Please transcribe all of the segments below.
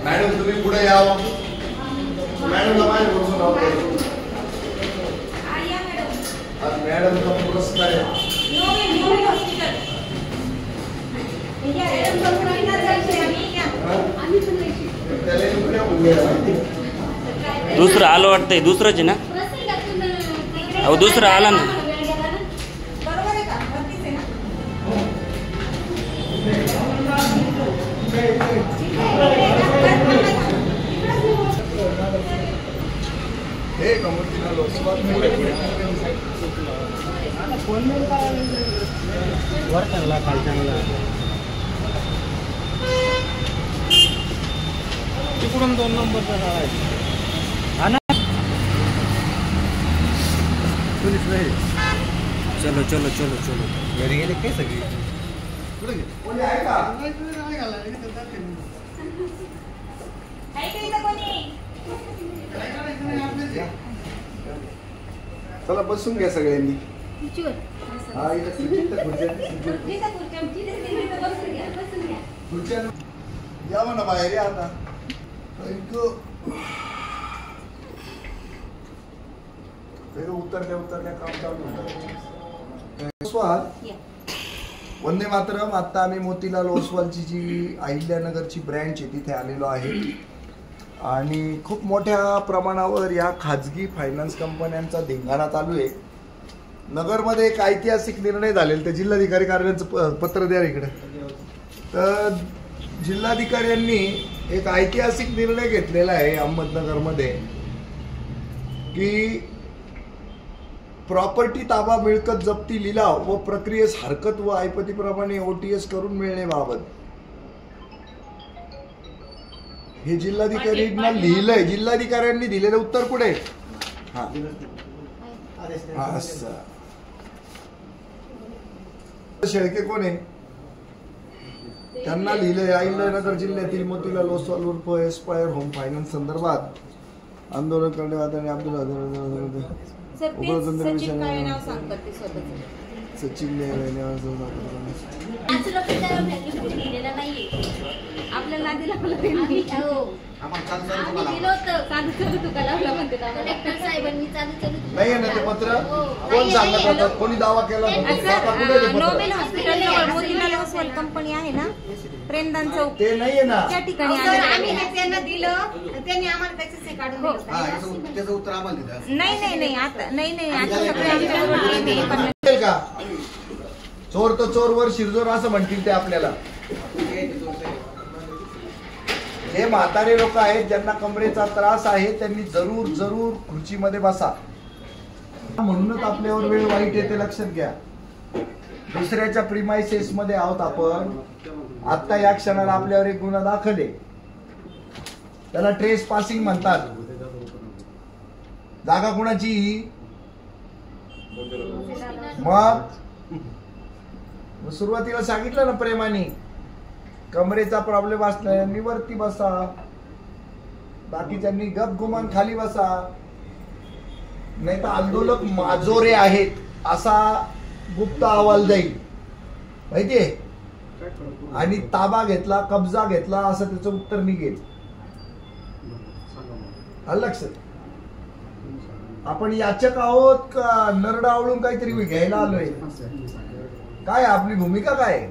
Madam तुम्ही पुढे यावं. मॅडमला माझ्या बरोबर नाव मॅडमचा पुरस्कार आहे. दुसरं आलं वाटतंय. दुसरंच आहे ना. अहो दुसरं आला ना. हे कमर्शियल लोकसभा तिकडून 2 नंबरचा पोलीस नाही. चलो चलो चलो चलो. घरी गेले काय सगळी चला बसून घ्या सगळ्यांनी. यावं ना बाहेर या आता. उतरल्या काम चालू. वंदे मातरम. आता आम्ही मोतीलाल ओसवालची जी अहिल्यानगरची ब्रँच आहे तिथे आलेलो आहे आणि खूप मोठ्या प्रमाणावर या खाजगी फायनान्स कंपन्यांचा धिंगाणा चालू आहे. नगरमध्ये एक ऐतिहासिक निर्णय झालेला. तर जिल्हाधिकारी कार्यालयाचं पत्र द्या इकडे. तर जिल्हाधिकाऱ्यांनी एक ऐतिहासिक निर्णय घेतलेला आहे अहमदनगरमध्ये की प्रॉपर्टी ताबा मिळकत जप्ती लिलाव व प्रक्रियेस हरकत व ऐपतीप्रमाणे OTS करून मिळण्याबाबत हे जिल्हाधिकाऱ्यांना लिहिलंय. जिल्हाधिकाऱ्यांनी दिलेलं उत्तर कुठे? शेळके कोण आहे? त्यांना लिहिलंय. अहिल्यानगर जिल्ह्यातील मोतीलाल ओसवाल उर्फ एस्पायर होम फायनान्स संदर्भात आंदोलन करण्यावादाने अब्दुल सचिन आपल्याला दिलं नाही ना ते पत्र. कोण सांगत होतं? कोणी दावा केला? Nobel hospital Motilal Oswal company आहे ना, प्रेमदान चौक ते नाहीये ना त्या ठिकाणी आम्ही त्यांना दिलं. त्यांनी आम्हाला त्याचे काढून दिलं. त्याचं उत्तर आम्हाला दिलं. नाही आता नाही आता सगळे आमच्याबरोबर का चोर तर चोर वर शिरजोर असं म्हणतील ते आपल्याला. जे म्हातारे लोक आहेत ज्यांना कमरेचा त्रास आहे त्यांनी जरूर जरूर खुर्चीमध्ये बसा. म्हणूनच आपल्यावर वेळ वाईट येते लक्षात घ्या. दुसऱ्याच्या प्रिमाइसेस मध्ये आहोत आपण. आता या क्षणाला आपल्यावर एक गुन्हा दाखल आहे. त्याला ट्रेस पासिंग म्हणतात. जागा कुणाची? मग सुरुवातीला सांगितलं ना प्रेमाने कमरेचा प्रॉब्लेम असल्याने वरती बसा, बाकीच्यांनी गप गुमान खाली बसा. नाही तर आंदोलक माजोरे आहेत असा गुप्त अहवाल जाईल माहितीये. आणि ताबा घेतला, कब्जा घेतला असं त्याचं उत्तर निघेल. लक्षात. आपण याचक आहोत का नरडावळून काहीतरी घ्यायला आलोय? काय आपली भूमिका काय?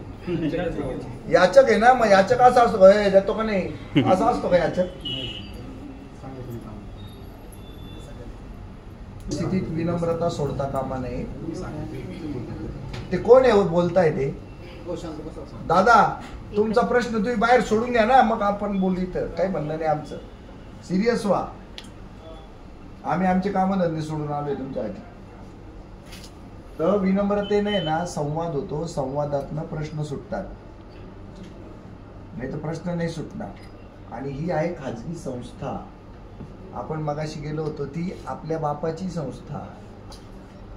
याचक आहे ना. मग याचक असा असतो का? देतो का नाही असा असतो का याचक? स्थितीत विनम्रता सोडता कामा नये. ते कोण आहे बोलताय ते? दादा तुमचा प्रश्न तुम्ही बाहेर सोडून घ्या ना, मग आपण बोलू. तर काही म्हणणं नाही आमचं. सिरियस व्हा. आम्ही आमचे कामधंदे सोडून आलोय तुमच्यासाठी. तर विनम्रतेने ना संवाद होतो. संवादातनं प्रश्न सुटतात, नाही तर प्रश्न नाही सुटणार. आणि ही आहे खाजगी संस्था. आपण मगाशी गेलो होतो ती आपल्या बापाची संस्था.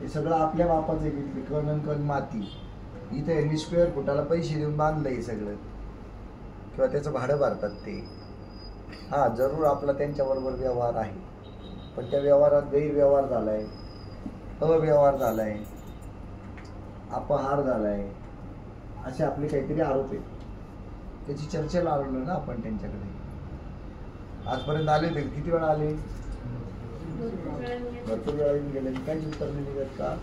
हे सगळं आपल्या बापाचं घेतलं. कण कण माती. इथे यांनी स्क्वेअर फुटाला पैसे देऊन बांधलं हे सगळं, किंवा त्याचं भाडं भरतात ते. हा जरूर आपला त्यांच्याबरोबर व्यवहार आहे, पण त्या व्यवहारात गैरव्यवहार झालाय, अव्यवहार झालाय, अपहार झालाय, असे आपले काहीतरी आरोप आहेत. त्याची चर्चेला आलो ना आपण त्यांच्याकडे. आजपर्यंत आले होते, किती वेळा आले? भरपूर वेळा येऊन गेले. काहीच उत्तर नाही निघत का?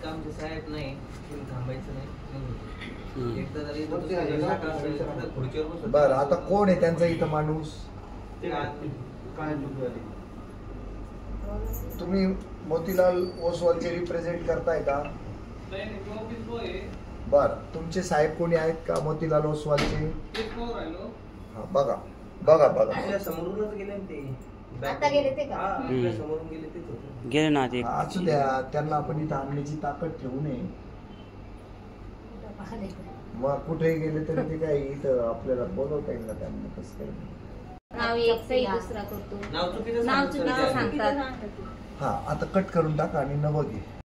काम जसं आहे नाही थांबायचं नाही. बरं, आता कोण आहे त्यांचा इथं माणूस? तुम्ही मोतीलाल ओसवालचे रिप्रेझेंट करताय का? बर, तुमचे साहेब कोणी आहेत का मोतीलाल ओसवालचे? हा, बघा बघा बघा. समोरूनच गेले ते. आता गेले ते का? समोरून गेले तेच होते. गेले ना ते. असू द्या, त्यांना आपण इथं आणण्याची ताकद ठेवू नये. मग कुठेही गेले तरी ते काय इथं आपल्याला बोलवता येईल ना त्यांना. कसं काय नाव एक सही दुसरा करतो. नाव चुकीचं नाव सांगितलं. चुकीचं सांगतात. हा, आता कट करून टाका आणि नवं घे.